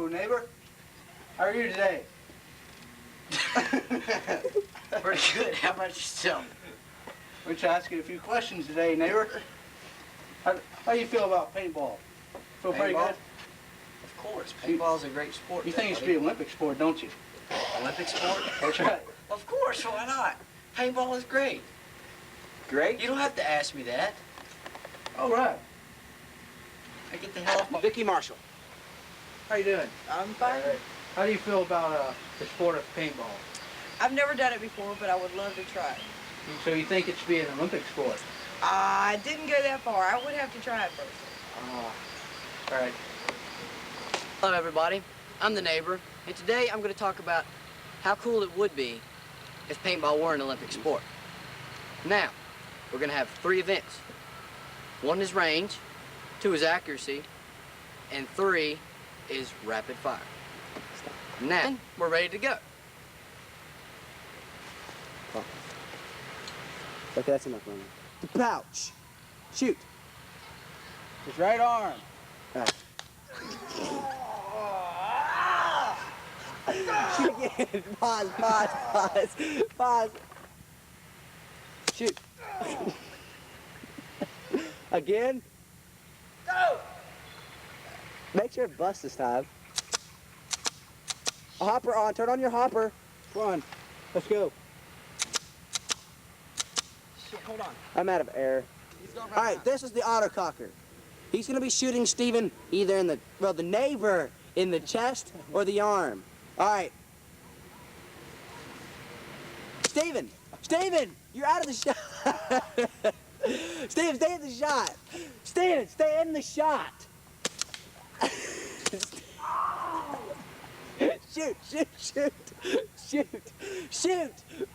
Hello, neighbor. How are you today? Pretty good. How about yourself? We're just asking a few questions today, neighbor. How do you feel about paintball? Feel pretty good? Of course. Paintball's a great sport. You think it should be an Olympic sport, don't you? Olympic sport? That's right. Of course. Why not? Paintball is great. Great? You don't have to ask me that. All right. I get the hell off my... Vicky Marshall. How you doing? I'm fine. How do you feel about the sport of paintball? I've never done it before, but I would love to try it. So you think it should be an Olympic sport? I didn't go that far. I would have to try it first. All right. Hello, everybody. I'm the neighbor, and today I'm going to talk about how cool it would be if paintball were an Olympic sport. Now, we're going to have 3 events. 1 is range, 2 is accuracy, and 3 is rapid fire. Now, we're ready to go. Okay, that's enough, Roman. The pouch. Shoot. His right arm. Right. Shoot again. Pause. Shoot. Again. Go! Make sure it busts this time. A hopper on. Turn on your hopper. Come on. Let's go. Shit, hold on. I'm out of air. All right, this is the autococker. He's going to be shooting Steven either in the neighbor in the chest or the arm. All right. Steven, you're out of the shot. Steven, stay in the shot. Steven, stay in the shot. Shoot.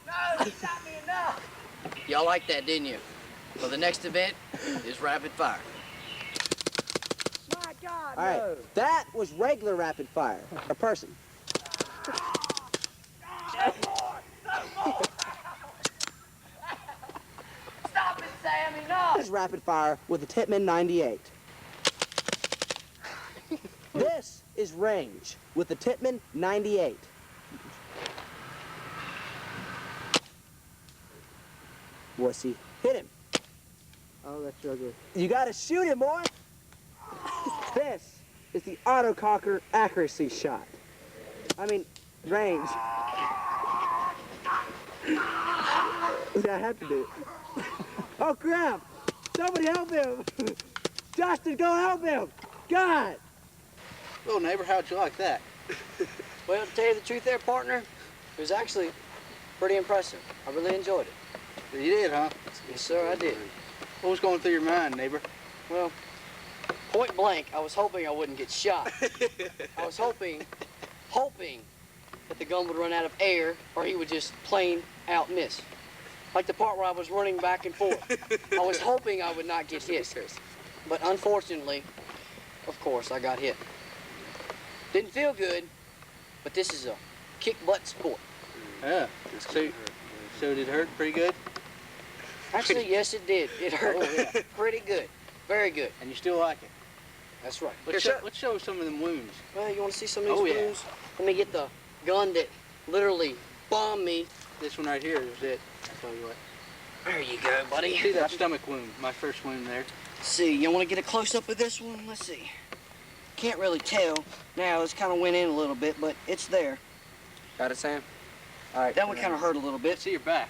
No, you shot me enough. Y'all like that, didn't you? Well, the next event is rapid fire. My God, All right, no. that was regular rapid fire. A person. No more. Stop it, Sam, enough. This is rapid fire with a Titman 98. This is range with the Titman 98. Wussy. Hit him. Oh, that's real good. You gotta shoot him, boy. This is the autococker accuracy shot. I mean, range. I have to do it. Oh, crap. Somebody help him. Justin, go help him. God. Well, neighbor, how'd you like that? Well, to tell you the truth there, partner, it was actually pretty impressive. I really enjoyed it. You did, huh? Yes, sir, I did. What was going through your mind, neighbor? Well, point blank, I was hoping I wouldn't get shot. I was hoping that the gun would run out of air or he would just plain out miss. Like the part where I was running back and forth. I was hoping I would not get hit. But unfortunately, of course, I got hit. Didn't feel good, but this is a kick-butt sport. Yeah. So did it hurt pretty good? Actually, yes, it did. It hurt pretty good. Very good. And you still like it? That's right. Let's show some of them wounds. Well, you want to see some of these Oh, yeah. wounds? Let me get the gun that literally bombed me. This one right here is it. I'll tell you what. There you go, buddy. See that stomach wound, my first wound there. Let's see, you want to get a close-up of this one? Let's see. Can't really tell. Now, it's kind of went in a little bit, but it's there. Got it, Sam? All right. That one kind of hurt a little bit. See your back.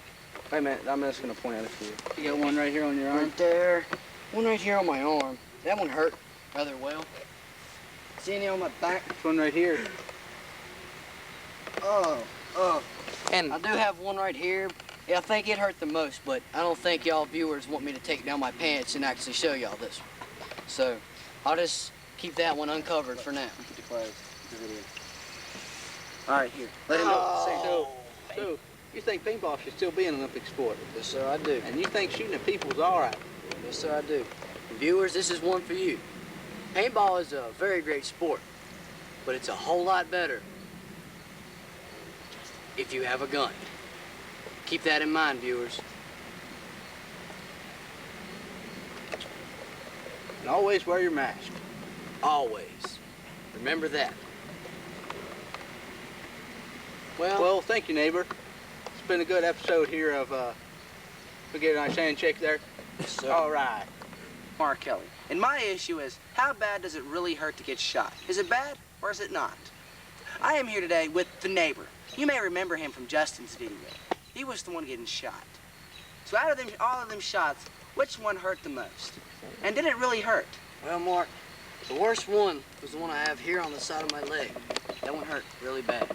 Wait a minute. I'm just going to point at it for you. You got one right here on your arm. Right there. One right here on my arm. That one hurt rather well. See any on my back? This one right here. And I do have one right here. Yeah, I think it hurt the most, but I don't think y'all viewers want me to take down my pants and actually show y'all this one. So I'll just keep that one uncovered for now. All right, here. Let him know. So, you think paintball should still be an Olympic sport? Yes, sir, I do. And you think shooting at people's all right? Yes, sir, I do. And viewers, this is one for you. Paintball is a very great sport, but it's a whole lot better if you have a gun. Keep that in mind, viewers. And always wear your mask. Always. Remember that. Well, thank you, neighbor. It's been a good episode here of, we get a nice handshake there. Sir. All right. Mark Kelly. And my issue is, how bad does it really hurt to get shot? Is it bad or is it not? I am here today with the neighbor. You may remember him from Justin's video. He was the one getting shot. So out of them, all of them shots, which one hurt the most? And did it really hurt? Well, Mark, the worst one was the one I have here on the side of my leg. That one hurt really bad.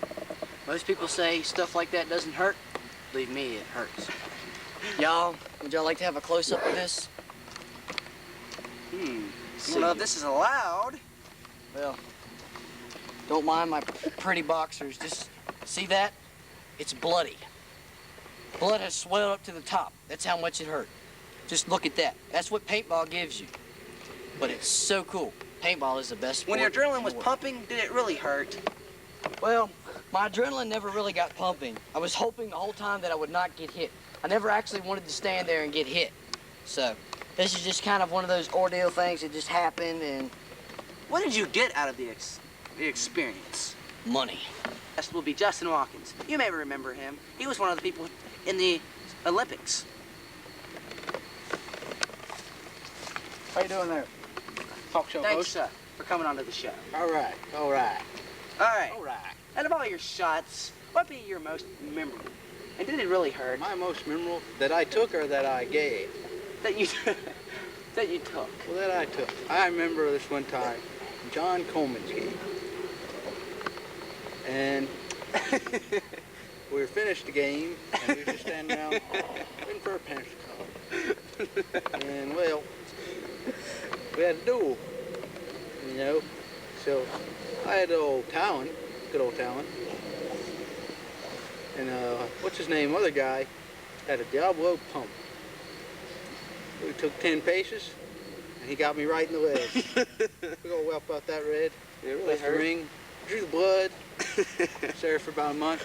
Most people say stuff like that doesn't hurt. Believe me, it hurts. Y'all, would y'all like to have a close-up of this? I don't know if this is allowed. Well, don't mind my pretty boxers. Just see that? It's bloody. Blood has swelled up to the top. That's how much it hurt. Just look at that. That's what paintball gives you. But it's so cool. Paintball is the best sport. When your adrenaline in was the world. pumping, did it really hurt? Well, my adrenaline never really got pumping. I was hoping the whole time that I would not get hit. I never actually wanted to stand there and get hit. So, this is just kind of one of those ordeal things that just happened, and What did you get out of the experience? money. Next will be Justin Watkins. You may remember him. He was one of the people in the Olympics. How you doing there? Talk show Thanks, host. sir, for coming onto the show. All right. All right. All right. Out of all your shots, what be your most memorable? And did it really hurt? My most memorable that I took or that I gave? That you that you took. Well, that I took. I remember this one time, John Coleman's game. And we were finished the game, and we were just standing around waiting for a penalty call. And, well, we had a duel, you know. So I had old Talon, good old Talon. And, what's his name, other guy, had a Diablo pump. We took 10 paces, and he got me right in the leg. Big old whelp out that red. It really Left the hurt. ring, drew the blood. Was there for about a month.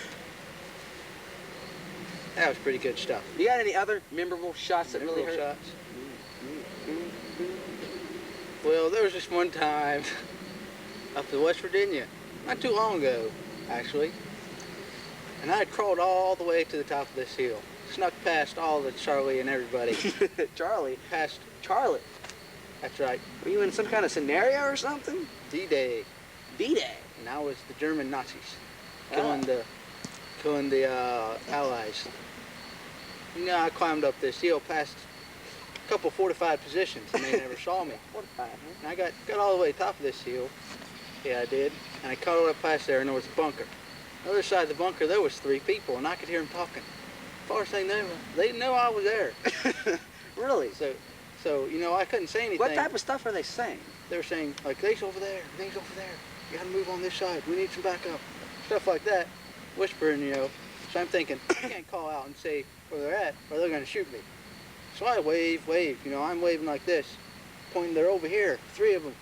That was pretty good stuff. You got any other memorable shots that really Memorable hurt? shots. Well, there was this one time up in West Virginia, not too long ago, actually. And I had crawled all the way to the top of this hill. Snuck past all the Charlie and everybody. Charlie. Past, Charlie. that's right, Were you in some kind of scenario or something? D-Day. D-Day. And I was the German Nazis killing the Allies. You know, I climbed up this hill past a couple fortified positions, and they never saw me. And I got all the way to the top of this hill. Yeah, I did. And I caught up past there, and there was a bunker. On the other side of the bunker, there was 3 people, and I could hear them talking. As far as they didn't know I was there. Really? So you know, I couldn't say anything. What type of stuff are they saying? They were saying, like, things over there, things over there. You gotta move on this side. We need some backup. Stuff like that. Whispering, you know. So I'm thinking, I can't call out and say where they're at, or they're gonna shoot me. So I wave, you know, I'm waving like this, pointing, they're over here, 3 of them.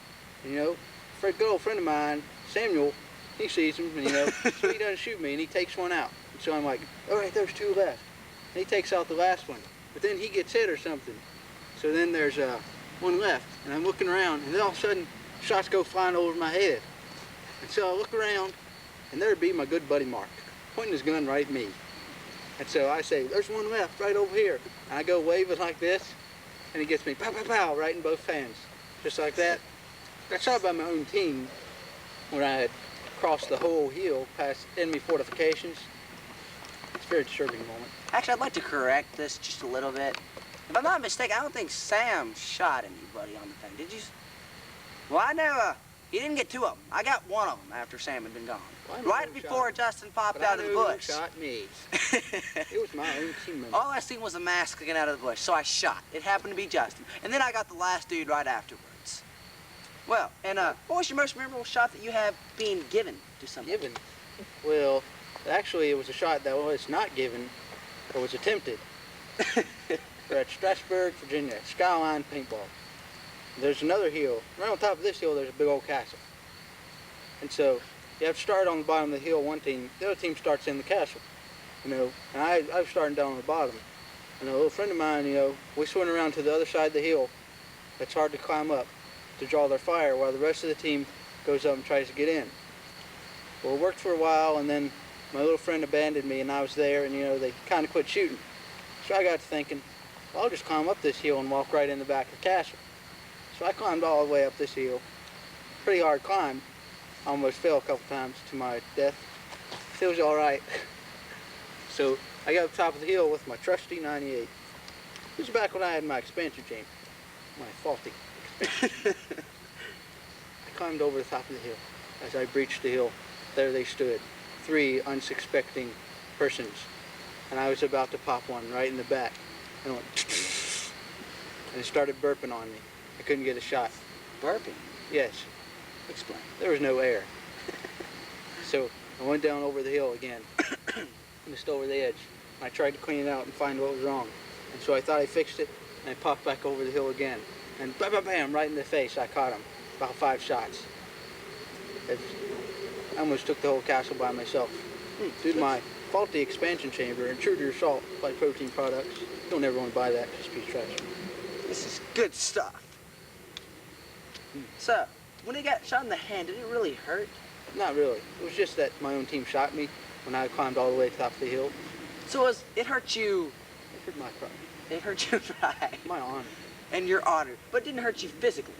You know, a good old friend of mine, Samuel, he sees them, and, you know, so he doesn't shoot me, and he takes one out. And so I'm like, all right, there's 2 left. And he takes out the last one, but then he gets hit or something. So then there's one left, and I'm looking around, and then all of a sudden, shots go flying over my head. And so I look around, and there'd be my good buddy Mark, pointing his gun right at me. And so I say, there's one left, right over here. And I go wave it like this, and he gets me, pow, pow, pow, right in both hands. Just like that. Got shot by my own team when I had crossed the whole hill past enemy fortifications. It's a very disturbing moment. Actually, I'd like to correct this just a little bit. If I'm not mistaken, I don't think Sam shot anybody on the thing. Did you? Well, I know he didn't get 2 of them. I got 1 of them after Sam had been gone. Well, I know Right who before shot. Justin popped But out I of the knew who bush. shot me. It was my own team member. All I seen was a mask sticking out of the bush, so I shot. It happened to be Justin. And then I got the last dude right afterwards. Well, and what was your most memorable shot that you have being given to somebody? Given? Well, actually, it was a shot that was not given, or was attempted. We're at Strasburg, Virginia, Skyline Paintball. There's another hill. Right on top of this hill, there's a big old castle. And so, you have to start on the bottom of the hill, one team. The other team starts in the castle, you know. And I was starting down on the bottom. And a little friend of mine, you know, we swing around to the other side of the hill. It's hard to climb up to draw their fire while the rest of the team goes up and tries to get in. Well, it worked for a while, and then my little friend abandoned me, and I was there, and, you know, they kind of quit shooting. So I got to thinking, well, I'll just climb up this hill and walk right in the back of the castle. So I climbed all the way up this hill. Pretty hard climb. Almost fell a couple times to my death. It was all right. So I got up top of the hill with my trusty 98. This is back when I had my expansion chamber, my faulty expansion. I climbed over the top of the hill. As I breached the hill, there they stood, 3 unsuspecting persons. And I was about to pop one right in the back. And it went and it started burping on me. I couldn't get a shot. Burping? Yes. Explain. There was no air. So I went down over the hill again, just over the edge. I tried to clean it out and find what was wrong. And so I thought I fixed it, and I popped back over the hill again. And bam, bam, bam, right in the face, I caught him. About 5 shots. I almost took the whole castle by myself. Due to my faulty expansion chamber and true to your salt by protein products. You don't ever want to buy that, just a piece of trash. This is good stuff. So, when he got shot in the hand, did it really hurt? Not really. It was just that my own team shot me when I climbed all the way to the top of the hill. So it hurt you? It hurt my pride. It hurt your pride. My honor. And your honor. But it didn't hurt you physically.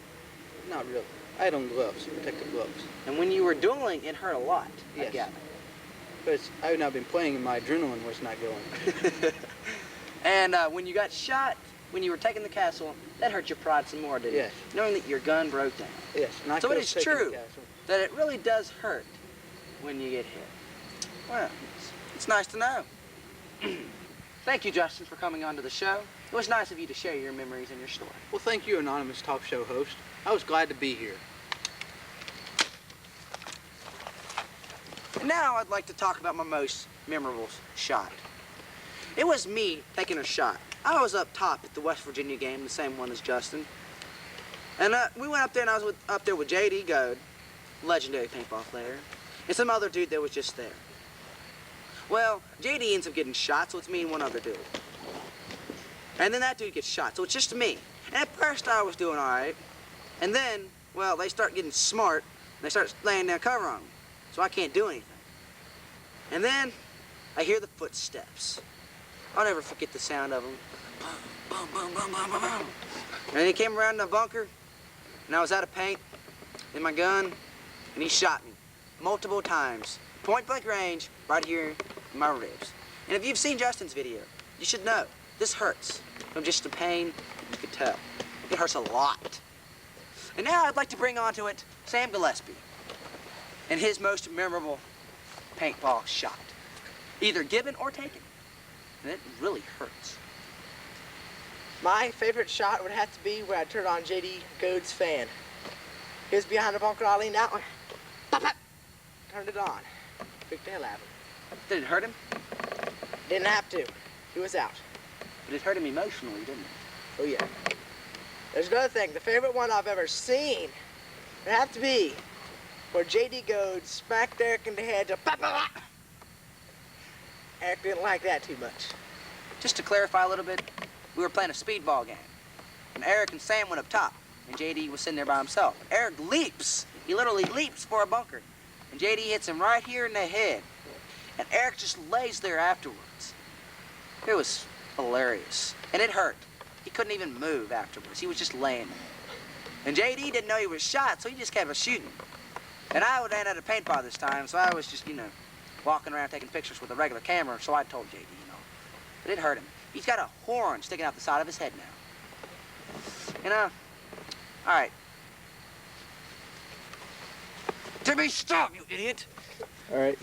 Not really. I had on gloves, protective gloves. And when you were dueling, it hurt a lot. Yes. I gather. But I had not been playing and my adrenaline was not going. And when you got shot, when you were taking the castle, that hurt your pride some more, didn't Yes. it? Knowing that your gun broke down. Yes. And I So could it have is taken the true castle. that it really does hurt when you get hit. Well, it's nice to know. Thank you, Justin, for coming on to the show. It was nice of you to share your memories and your story. Well, thank you, anonymous talk show host. I was glad to be here. And now I'd like to talk about my most memorable shot. It was me taking a shot. I was up top at the West Virginia game, the same one as Justin. And we went up there, and I was up there with J.D. Goad, legendary paintball player, and some other dude that was just there. Well, J.D. ends up getting shot, so it's me and one other dude. And then that dude gets shot, so it's just me. And at first I was doing all right. And then, well, they start getting smart, and they start laying down cover on me, so I can't do anything. And then I hear the footsteps. I'll never forget the sound of them. Boom, boom, boom, boom, boom, boom. And then he came around the bunker, and I was out of paint in my gun, and he shot me multiple times. Point blank range, right here in my ribs. And if you've seen Justin's video, you should know, this hurts. From just the pain, you could tell. It hurts a lot. And now I'd like to bring onto it Sam Gillespie and his most memorable paintball shot. Either given or taken. And it really hurts. My favorite shot would have to be where I turned on J.D. Goad's fan. He was behind the bunker, I leaned out, and pop, pop, turned it on. Freaked the hell out of him. Did it hurt him? Didn't have to. He was out. But it hurt him emotionally, didn't it? Oh, yeah. There's another thing. The favorite one I've ever seen would have to be where J.D. Goad smacked Eric in the head to pop, pop, pop. Eric didn't like that too much. Just to clarify a little bit, we were playing a speedball game. And Eric and Sam went up top, and J.D. was sitting there by himself. Eric leaps. He literally leaps for a bunker. And J.D. hits him right here in the head. And Eric just lays there afterwards. It was hilarious. And it hurt. He couldn't even move afterwards. He was just laying there. And J.D. didn't know he was shot, so he just kept shooting. And I ran out of paintball this time, so I was just, walking around taking pictures with a regular camera, so I told J.D., But it hurt him. He's got a horn sticking out the side of his head now. All right. Timmy, stop, you idiot! All right.